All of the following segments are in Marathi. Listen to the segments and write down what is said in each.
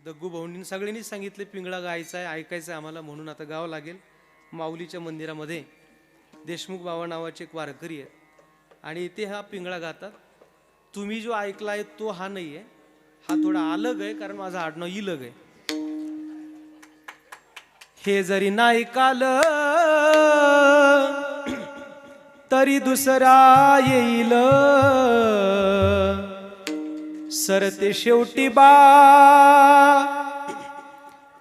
दग्गू भाऊंनी सगळ्यांनी सांगितले पिंगळा गायचा आहे, ऐकायचं आहे आम्हाला, म्हणून आता गावं लागेल. माऊलीच्या मंदिरामध्ये देशमुख बाबा नावाचे एक वारकरी आहे आणि ते हा पिंगळा गातात. तुम्ही जो ऐकलाय तो हा नाही आहे, हा थोडा अलग आहे, कारण माझा आडनाव इलग आहे. हे जरी नाही काल तरी दुसरा येईल, सरते शेवटी बा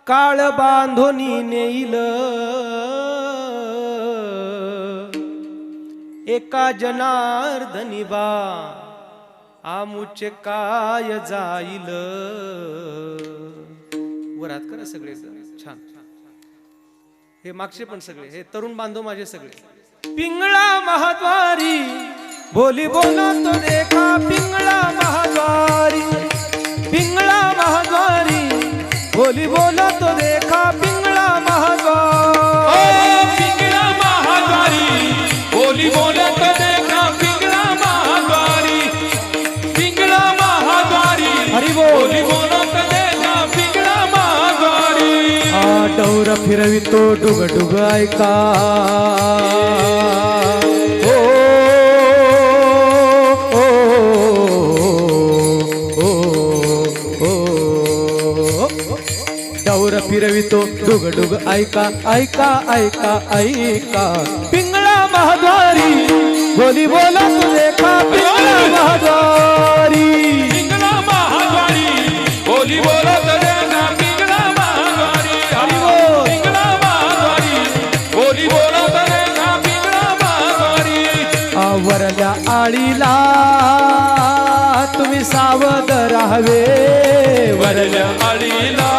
काळ बांधोनी नेईल. एका जनार्दनी बा आमुचे काय जाईल. वरात करा सगळे छान. हे मागचे पण सगळे, हे तरुण बांधव माझे सगळे. पिंगळा महाद्वारी बोली बोलतो देखा, पिंगळा महाद्वारी, पिंगळा महाद्वारी बोली बोलतो देखा, पिंगळा महाद्वारी, पिंगळा महाद्वारी बोली बोलतो देखा, पिंगळा महाद्वारी, पिंगळा महाद्वारी हरी बोल. बोली बोलतो देखा, पिंगळा महाद्वारी. डौर फिरवितो डुग डुग ऐका, डौर फिरवितो डुग डुग ऐका, ऐका ऐका ऐका, पिंगळा महाद्वारी बोली बोला तू देखा, पिंगळा महाद्वारी, पिंगळा महाद्वारी बोली बोलतो देखा, पिंगळा महाद्वारी. हरी बोल. पिंगळा महाद्वारी बोली बोलतो देखा, पिंगळा महाद्वारी. आवरल्या आळीला तुम्ही सावध राहावे, वरल्या आळीला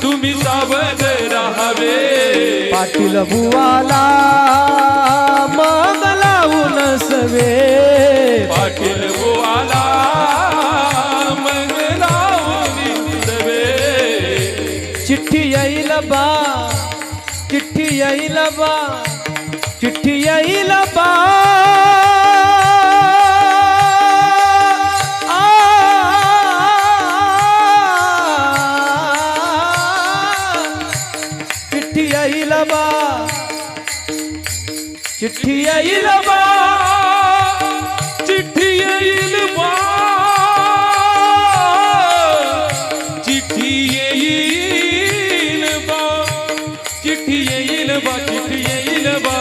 तुम्ही सावध राहावे. पाटील बुवाला मग लावून सवे, पाटील बुवाला मग लावून सवे. चिठ्ठी येईल बा, चिठ्ठी येईल बा, चिठ्ठी येईल बा, चिठ्ठी येईल बा, चिठ्ठी येईल बा, चिठ्ठी येईल बा, चिठ्ठी येईल बा, चिठ्ठी येईल बा, चिठ्ठी येईल बा,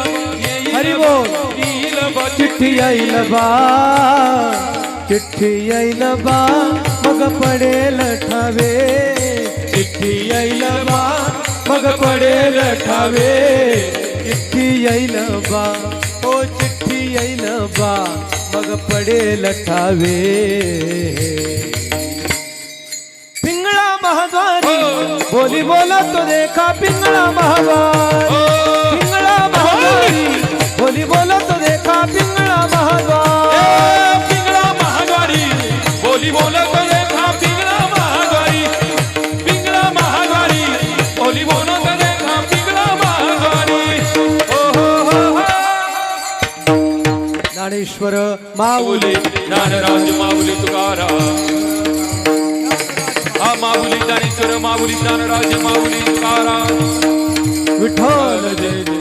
हरी बोल. येईल बा, चिठ्ठी येईल बा, चिठ्ठी येईल बा, मग पडेल ठावे, चिठ्ठी येईल बा, मग पडेल ठावे, चिठ्ठी येईल बा, ओ चिठ्ठी येईल बा, मग पडेल ठावे. पिंगळा महाद्वारी बोली बोला तो देखा, पिंगळा महाद्वारी, पिंगळा महाद्वारी बोली बोला तो देखा, पिंगळा महाद्वारी, पिंगळा महाद्वारी बोली बोलतो देखा, पिंगळा महाद्वारी, पिंगळा महाद्वारी बोली बोलतो देखा, पिंगळा महाद्वारी. हो हो हो हो. ज्ञानेश्वर माऊली, ज्ञानराज माऊली तुकाराम. हा माऊली ज्ञानेश्वर माऊली ज्ञानराज माऊली तुकाराम. विठ्ठल जय जय.